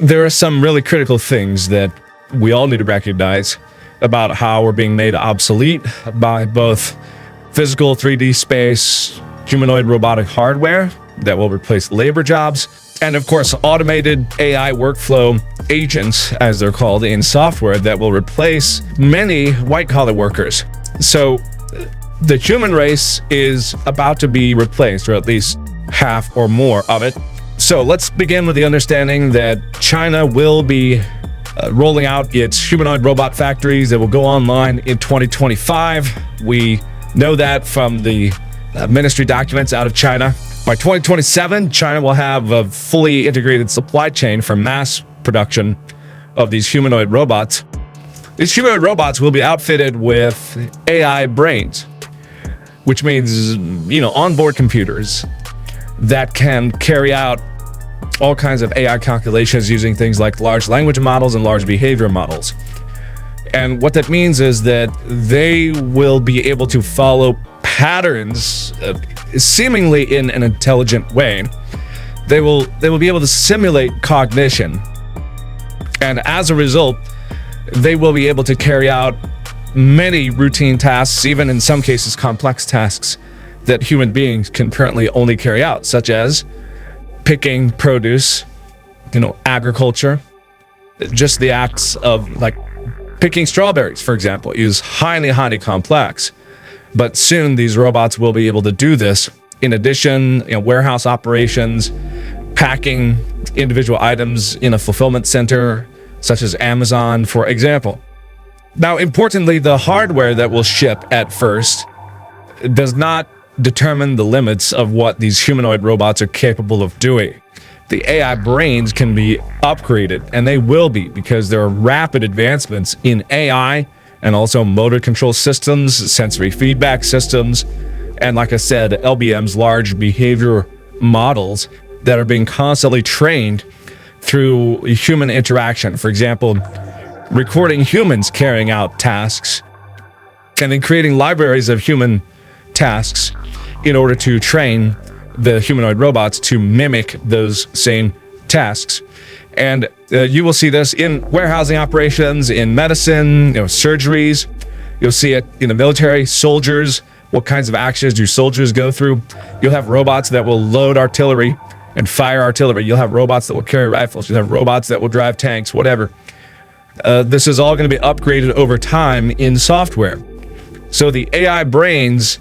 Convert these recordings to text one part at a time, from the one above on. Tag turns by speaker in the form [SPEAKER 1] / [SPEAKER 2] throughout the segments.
[SPEAKER 1] There are some really critical things that we all need to recognize about how we're being made obsolete by both physical 3D space, humanoid robotic hardware that will replace labor jobs, and of course automated AI workflow agents, as they're called in software, that will replace many white-collar workers. So the human race is about to be replaced, or at least half or more of it. So let's begin with the understanding that China will be rolling out its humanoid robot factories that will go online in 2025. We know that from the ministry documents out of China. By 2027, China will have a fully integrated supply chain for mass production of these humanoid robots. These humanoid robots will be outfitted with AI brains, which means, onboard computers that can carry out all kinds of AI calculations using things like large language models and large behavior models. And what that means is that they will be able to follow patterns seemingly in an intelligent way. They will be able to simulate cognition. And as a result, they will be able to carry out many routine tasks, even in some cases complex tasks that human beings can currently only carry out, such as picking produce, agriculture. Just the acts of picking strawberries, for example, is highly complex. But soon these robots will be able to do this. In addition, warehouse operations, packing individual items in a fulfillment center, such as Amazon, for example. Now, importantly, the hardware that will ship at first does not determine the limits of what these humanoid robots are capable of doing. The AI brains can be upgraded, and they will be, because there are rapid advancements in AI and also motor control systems, sensory feedback systems, and like I said, LBMs, large behavior models that are being constantly trained through human interaction. For example, recording humans carrying out tasks and then creating libraries of human tasks in order to train the humanoid robots to mimic those same tasks. And you will see this in warehousing operations, in medicine, surgeries. You'll see it in the military, soldiers. What kinds of actions do soldiers go through? You'll have robots that will load artillery and fire artillery. You'll have robots that will carry rifles. You'll have robots that will drive tanks, whatever. This is all going to be upgraded over time in software. So the AI brains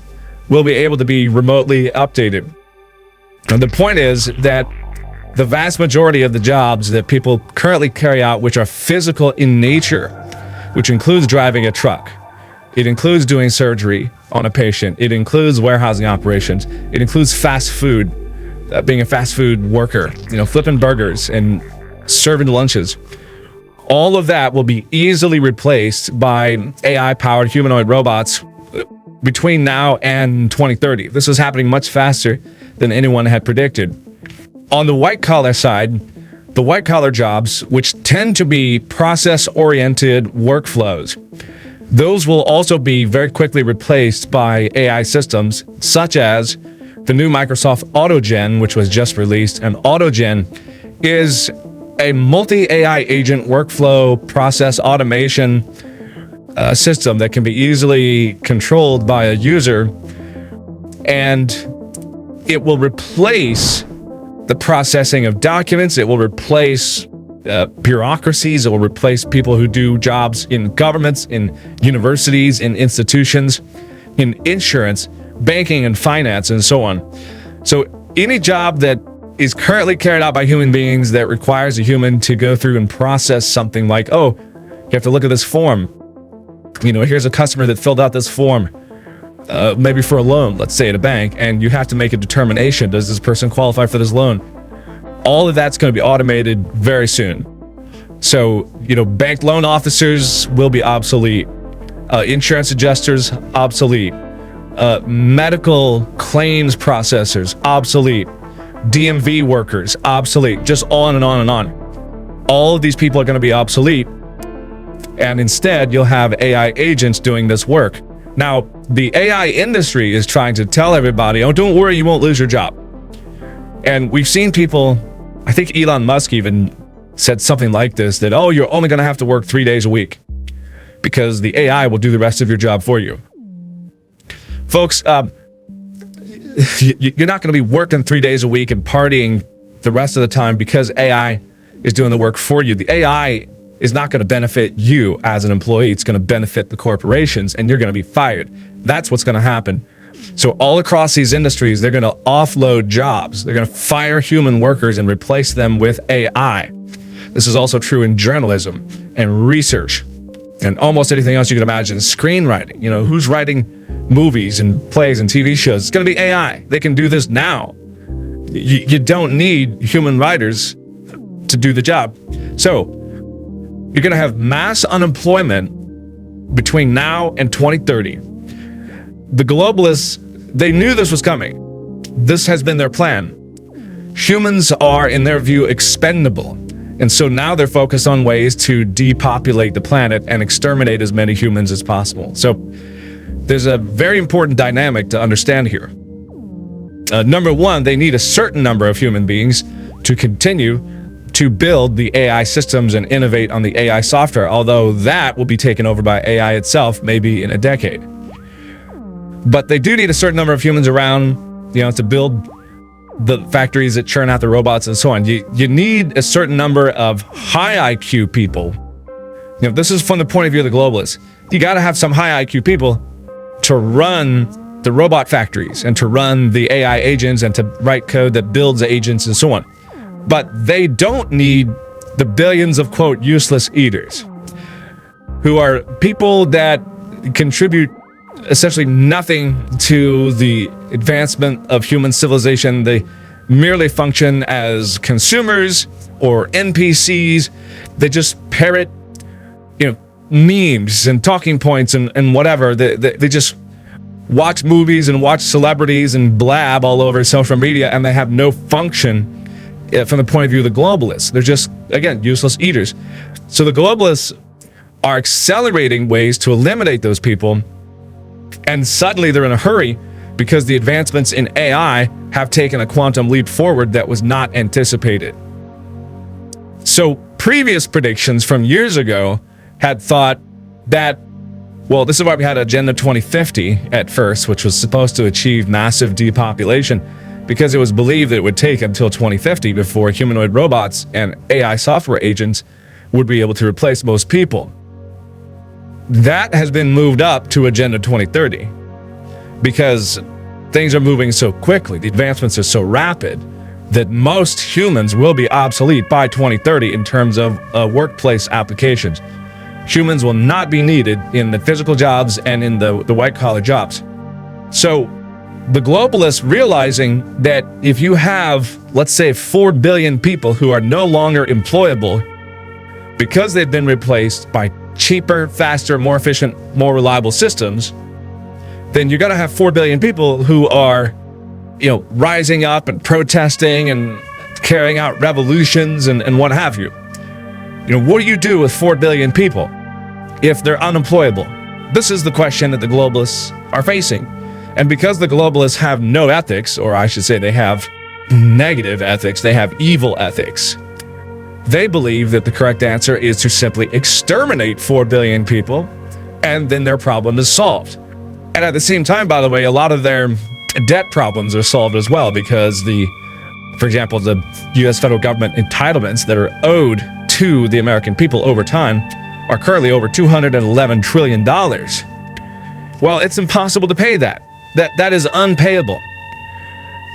[SPEAKER 1] will be able to be remotely updated. And the point is that the vast majority of the jobs that people currently carry out, which are physical in nature, which includes driving a truck, it includes doing surgery on a patient, it includes warehousing operations, it includes fast food, being a fast food worker, flipping burgers and serving lunches. All of that will be easily replaced by AI-powered humanoid robots between now and 2030. This is happening much faster than anyone had predicted. On the white-collar side, the white-collar jobs, which tend to be process-oriented workflows, those will also be very quickly replaced by AI systems, such as the new Microsoft AutoGen, which was just released. And AutoGen is a multi-AI agent workflow process automation system that can be easily controlled by a user, and it will replace the processing of documents. It will replace bureaucracies. It will replace people who do jobs in governments, in universities, in institutions, in insurance, banking, and finance, and so on. So any job that is currently carried out by human beings that requires a human to go through and process something like, you have to look at this form. Here's a customer that filled out this form, maybe for a loan, let's say at a bank, and you have to make a determination. Does this person qualify for this loan? All of that's going to be automated very soon. So, bank loan officers will be obsolete. Insurance adjusters, obsolete. Medical claims processors, obsolete. DMV workers, obsolete. Just on and on and on. All of these people are going to be obsolete. And instead, you'll have AI agents doing this work. Now, the AI industry is trying to tell everybody, don't worry, you won't lose your job. And we've seen people, I think Elon Musk even said something like this, that, oh, you're only going to have to work 3 days a week because the AI will do the rest of your job for you. Folks, you're not going to be working 3 days a week and partying the rest of the time because AI is doing the work for you. The AI is not going to benefit you as an employee. It's going to benefit the corporations, and you're going to be fired. That's what's going to happen. So all across these industries, they're going to offload jobs. They're going to fire human workers and replace them with AI. This is also true in journalism and research and almost anything else you can imagine. Screenwriting, who's writing movies and plays and TV shows? It's going to be AI. They can do this now. You don't need human writers to do the job. So you're going to have mass unemployment between now and 2030. The globalists, they knew this was coming. This has been their plan. Humans are, in their view, expendable. And so now they're focused on ways to depopulate the planet and exterminate as many humans as possible. So there's a very important dynamic to understand here. Number one, they need a certain number of human beings to continue to build the AI systems and innovate on the AI software, although that will be taken over by AI itself maybe in a decade. But they do need a certain number of humans around, to build the factories that churn out the robots and so on. You need a certain number of high IQ people. This is from the point of view of the globalists. You got to have some high IQ people to run the robot factories and to run the AI agents and to write code that builds agents and so on. But they don't need the billions of, quote, useless eaters, who are people that contribute essentially nothing to the advancement of human civilization. They merely function as consumers or NPCs. They just parrot, memes and talking points and whatever. They just watch movies and watch celebrities and blab all over social media, and they have no function from the point of view of the globalists. They're just, again, useless eaters. So the globalists are accelerating ways to eliminate those people, and suddenly they're in a hurry because the advancements in AI have taken a quantum leap forward that was not anticipated. So previous predictions from years ago had thought that, well, this is why we had Agenda 2050 at first, which was supposed to achieve massive depopulation, because it was believed that it would take until 2050 before humanoid robots and AI software agents would be able to replace most people. That has been moved up to Agenda 2030 because things are moving so quickly, the advancements are so rapid, that most humans will be obsolete by 2030 in terms of workplace applications. Humans will not be needed in the physical jobs and in the white-collar jobs. So the globalists, realizing that if you have, let's say, 4 billion people who are no longer employable because they've been replaced by cheaper, faster, more efficient, more reliable systems, then you're going to have 4 billion people who are, rising up and protesting and carrying out revolutions and what have you. What do you do with 4 billion people if they're unemployable? This is the question that the globalists are facing. And because the globalists have no ethics, or I should say they have negative ethics, they have evil ethics, they believe that the correct answer is to simply exterminate 4 billion people, and then their problem is solved. And at the same time, by the way, a lot of their debt problems are solved as well, because for example, the U.S. federal government entitlements that are owed to the American people over time are currently over $211 trillion. Well, it's impossible to pay that. That is unpayable.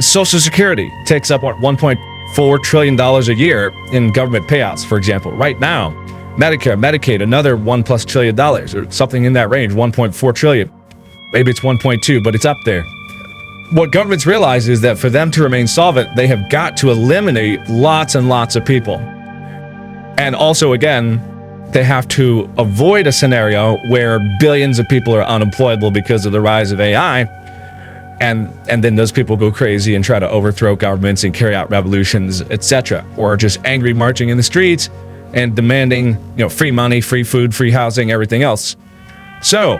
[SPEAKER 1] Social Security takes up, $1.4 trillion a year in government payouts, for example. Right now, Medicare, Medicaid, another $1+ trillion, or something in that range, 1.4 trillion. Maybe it's 1.2, but it's up there. What governments realize is that for them to remain solvent, they have got to eliminate lots and lots of people. And also, again, they have to avoid a scenario where billions of people are unemployable because of the rise of AI, and then those people go crazy and try to overthrow governments and carry out revolutions, etc., or just angry marching in the streets and demanding, free money, free food, free housing, everything else. So,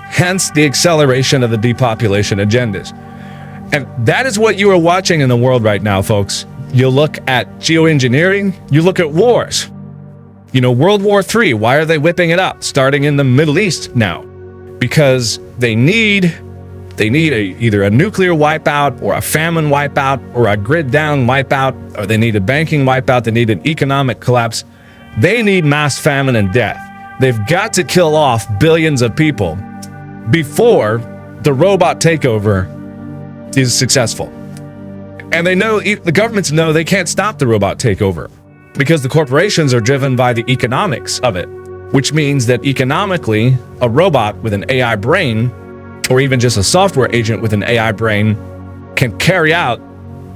[SPEAKER 1] hence the acceleration of the depopulation agendas. And that is what you are watching in the world right now, folks. You look at geoengineering, you look at wars. You know, World War III, why are they whipping it up, starting in the Middle East now? Because they need either a nuclear wipeout or a famine wipeout or a grid down wipeout, or they need a banking wipeout, they need an economic collapse. They need mass famine and death. They've got to kill off billions of people before the robot takeover is successful. And they know, the governments know they can't stop the robot takeover because the corporations are driven by the economics of it, which means that economically, a robot with an AI brain, or even just a software agent with an AI brain, can carry out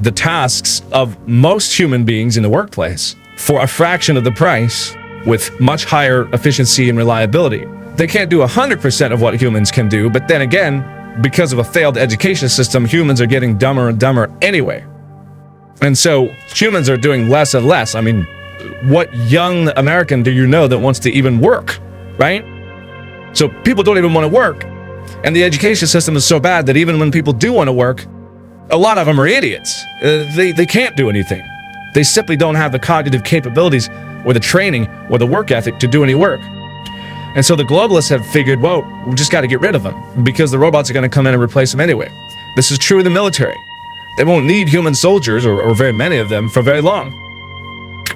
[SPEAKER 1] the tasks of most human beings in the workplace for a fraction of the price with much higher efficiency and reliability. They can't do 100% of what humans can do, but then again, because of a failed education system, humans are getting dumber and dumber anyway. And so humans are doing less and less. I mean, what young American do you know that wants to even work, right? So people don't even want to work. And the education system is so bad that even when people do want to work, a lot of them are idiots. They can't do anything. They simply don't have the cognitive capabilities or the training or the work ethic to do any work. And so the globalists have figured, well, we just got to get rid of them because the robots are going to come in and replace them anyway. This is true of the military. They won't need human soldiers, or very many of them, for very long.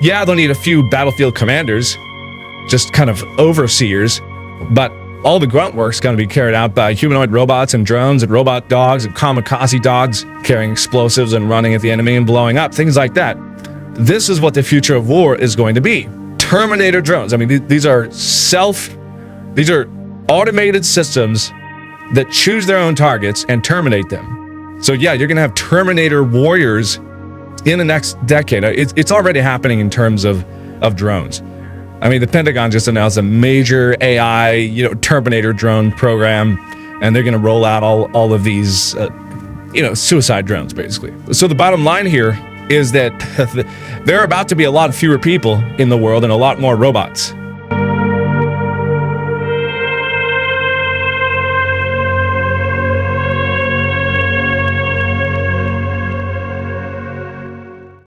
[SPEAKER 1] Yeah, they'll need a few battlefield commanders, just kind of overseers, but all the grunt work's going to be carried out by humanoid robots and drones and robot dogs and kamikaze dogs carrying explosives and running at the enemy and blowing up, things like that. This is what the future of war is going to be. Terminator drones. I mean, these are automated systems that choose their own targets and terminate them. So yeah, you're going to have Terminator warriors in the next decade. It's already happening in terms of drones. I mean, the Pentagon just announced a major AI, Terminator drone program, and they're going to roll out all of these, suicide drones, basically. So the bottom line here is that there are about to be a lot fewer people in the world and a lot more robots.